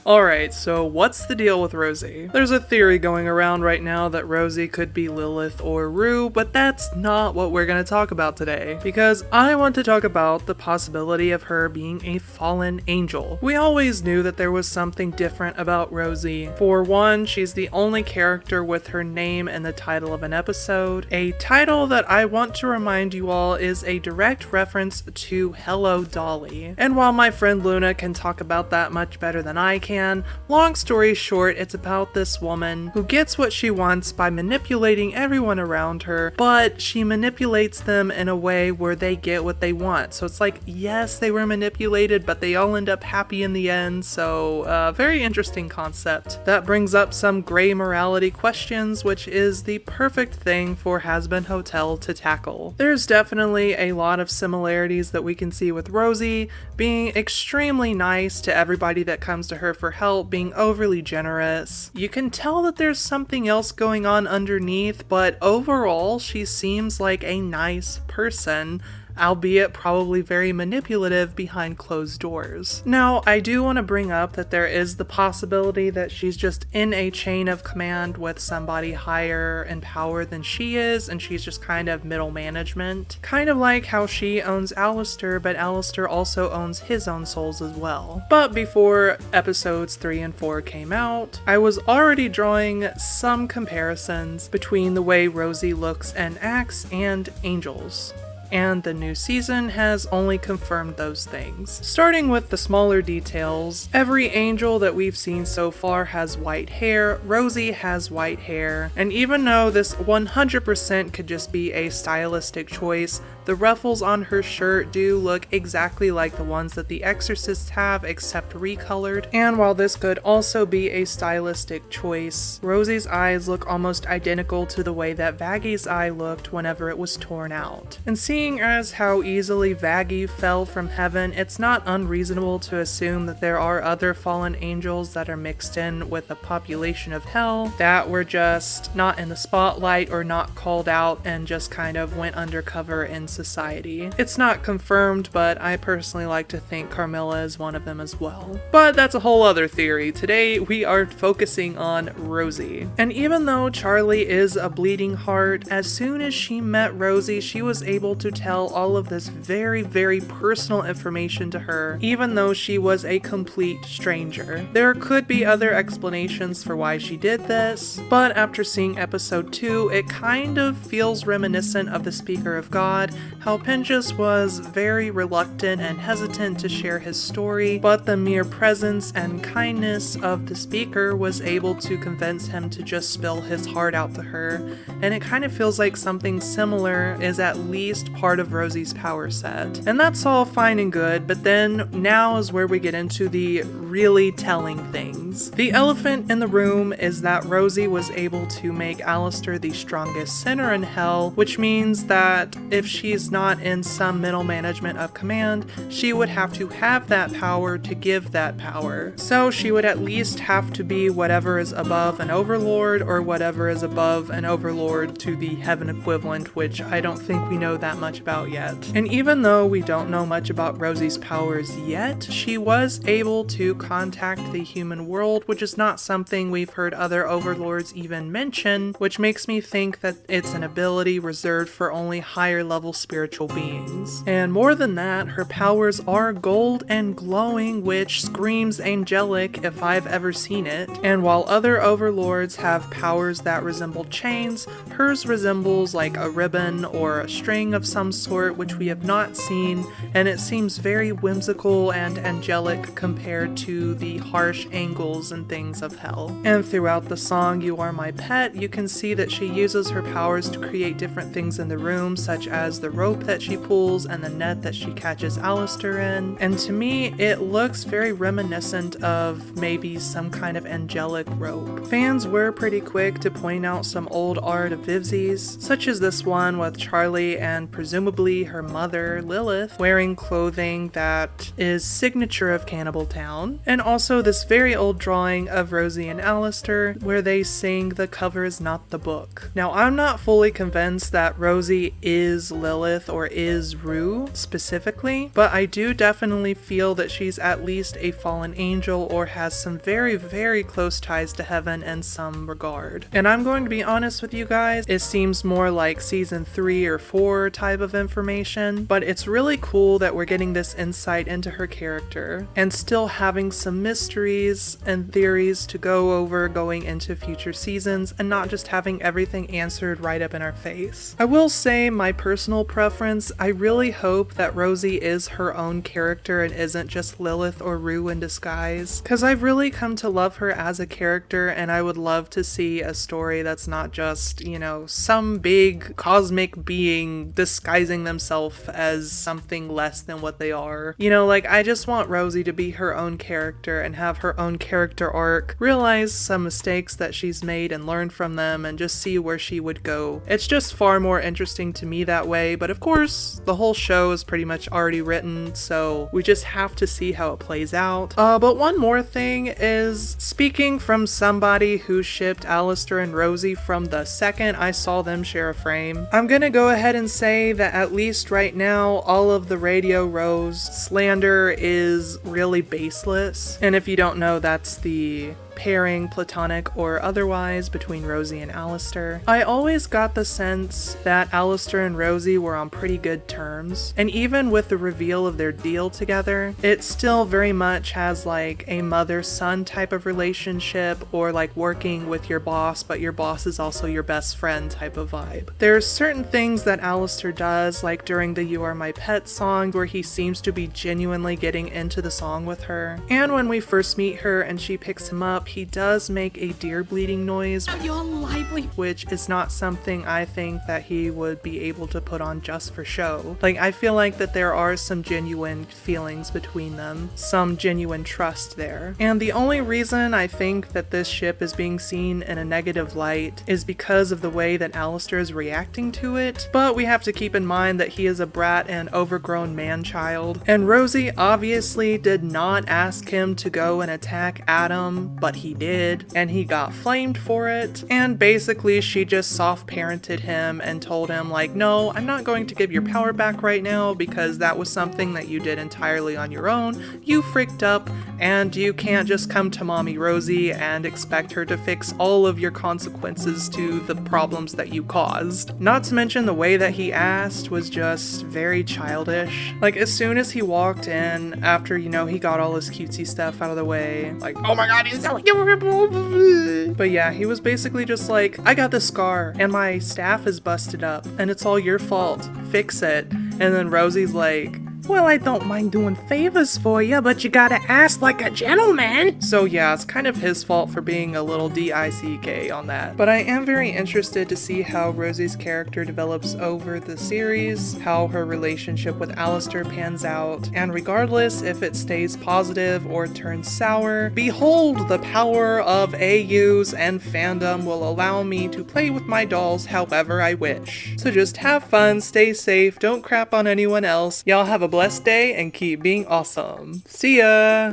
Alright, so what's the deal with Rosie? There's a theory going around right now that Rosie could be Lillith or Rue, but that's not what we're going to talk about today, because I want to talk about the possibility of her being a fallen angel. We always knew that there was something different about Rosie. For one, she's the only character with her name in the title of an episode, a title that I want to remind you all is a direct reference to Hello Dolly. And while my friend Luna can talk about that much better than I can, long story short, it's about this woman who gets what she wants by manipulating everyone around her, but she manipulates them in a way where they get what they want. So it's like, yes, they were manipulated, but they all end up happy in the end. So very interesting concept. That brings up some gray morality questions, which is the perfect thing for Hazbin Hotel to tackle. There's definitely a lot of similarities that we can see with Rosie being extremely nice to everybody that comes to her for help, being overly generous. You can tell that there's something else going on underneath, but overall she seems like a nice person, albeit probably very manipulative behind closed doors. Now, I do want to bring up that there is the possibility that she's just in a chain of command with somebody higher in power than she is, and she's just kind of middle management. Kind of like how she owns Alastor, but Alastor also owns his own souls as well. But before episodes 3 and 4 came out, I was already drawing some comparisons between the way Rosie looks and acts and angels. And the new season has only confirmed those things. Starting with the smaller details, every angel that we've seen so far has white hair, Rosie has white hair, and even though this 100% could just be a stylistic choice, the ruffles on her shirt do look exactly like the ones that the Exorcists have, except recolored. And while this could also be a stylistic choice, Rosie's eyes look almost identical to the way that Vaggy's eye looked whenever it was torn out. And seeing as how easily Vaggy fell from heaven, it's not unreasonable to assume that there are other fallen angels that are mixed in with the population of hell that were just not in the spotlight or not called out and just kind of went undercover in society. It's not confirmed, but I personally like to think Carmilla is one of them as well. But that's a whole other theory. Today we are focusing on Rosie. And even though Charlie is a bleeding heart, as soon as she met Rosie, she was able to tell all of this very, very personal information to her, even though she was a complete stranger. There could be other explanations for why she did this, but after seeing episode 2, it kind of feels reminiscent of the Speaker of God, how Pinchas was very reluctant and hesitant to share his story, but the mere presence and kindness of the speaker was able to convince him to just spill his heart out to her, and it kind of feels like something similar is at least part of Rosie's power set. And that's all fine and good, but then now is where we get into the really telling things. The elephant in the room is that Rosie was able to make Alastor the strongest sinner in hell, which means that if she's not in some middle management of command, she would have to have that power to give that power. So she would at least have to be whatever is above an overlord, or whatever is above an overlord to the heaven equivalent, which I don't think we know that much about yet. And even though we don't know much about Rosie's powers yet, she was able to contact the human world, which is not something we've heard other overlords even mention, which makes me think that it's an ability reserved for only higher level spiritual beings. And more than that, her powers are gold and glowing, which screams angelic if I've ever seen it. And while other overlords have powers that resemble chains, hers resembles like a ribbon or a string of some sort, which we have not seen, and it seems very whimsical and angelic compared to the harsh angles and things of hell. And throughout the song You Are My Pet, you can see that she uses her powers to create different things in the room, such as the rope that she pulls and the net that she catches Alastor in. And to me, it looks very reminiscent of maybe some kind of angelic rope. Fans were pretty quick to point out some old art of Vivzies, such as this one with Charlie and presumably her mother, Lillith, wearing clothing that is signature of Cannibal Town, and also this very old drawing of Rosie and Alastor where they sing "The cover is not the book." Now, I'm not fully convinced that Rosie is Lillith or is Rue specifically, but I do definitely feel that she's at least a fallen angel or has some very, very close ties to heaven in some regard. And I'm going to be honest with you guys, it seems more like season 3 or 4 type of information, but it's really cool that we're getting this insight into her character and still having some mysteries and theories to go over going into future seasons and not just having everything answered right up in our face. I will say my personal preference, I really hope that Rosie is her own character and isn't just Lillith or Rue in disguise, because I've really come to love her as a character, and I would love to see a story that's not just, you know, some big cosmic being disguising themselves as something less than what they are. You know, like, I just want Rosie to be her own character and have her own character arc, realize some mistakes that she's made and learn from them, and just see where she would go. It's just far more interesting to me that way, but of course, the whole show is pretty much already written, so we just have to see how it plays out. But one more thing is, speaking from somebody who shipped Alastor and Rosie from the second I saw them share a frame, I'm gonna go ahead and say that at least right now, all of the Radio Rose slander is really baseless. And if you don't know, that's the pairing, platonic or otherwise, between Rosie and Alastor. I always got the sense that Alastor and Rosie were on pretty good terms, and even with the reveal of their deal together, it still very much has like a mother-son type of relationship, or like working with your boss, but your boss is also your best friend type of vibe. There's certain things that Alastor does, like during the "You Are My Pet" song, where he seems to be genuinely getting into the song with her, and when we first meet her and she picks him up, he does make a deer bleeding noise, which is not something I think that he would be able to put on just for show. Like, I feel like that there are some genuine feelings between them, some genuine trust there. And the only reason I think that this ship is being seen in a negative light is because of the way that Alastor is reacting to it, but we have to keep in mind that he is a brat and overgrown man-child, and Rosie obviously did not ask him to go and attack Adam, but he did, and he got flamed for it, and basically she just soft-parented him and told him like, no, I'm not going to give your power back right now because that was something that you did entirely on your own, you freaked up, and you can't just come to mommy Rosie and expect her to fix all of your consequences to the problems that you caused. Not to mention the way that he asked was just very childish. Like, as soon as he walked in, after, you know, he got all his cutesy stuff out of the way, like, oh my god, he's so adorable. But yeah, he was basically just like, I got this scar and my staff is busted up and it's all your fault, fix it. And then Rosie's like, well, I don't mind doing favors for you, but you gotta ask like a gentleman. So yeah, it's kind of his fault for being a little DICK on that. But I am very interested to see how Rosie's character develops over the series, how her relationship with Alastor pans out, and regardless if it stays positive or turns sour, behold, the power of AUs and fandom will allow me to play with my dolls however I wish. So just have fun, stay safe, don't crap on anyone else. Y'all have a blessed day and keep being awesome. See ya!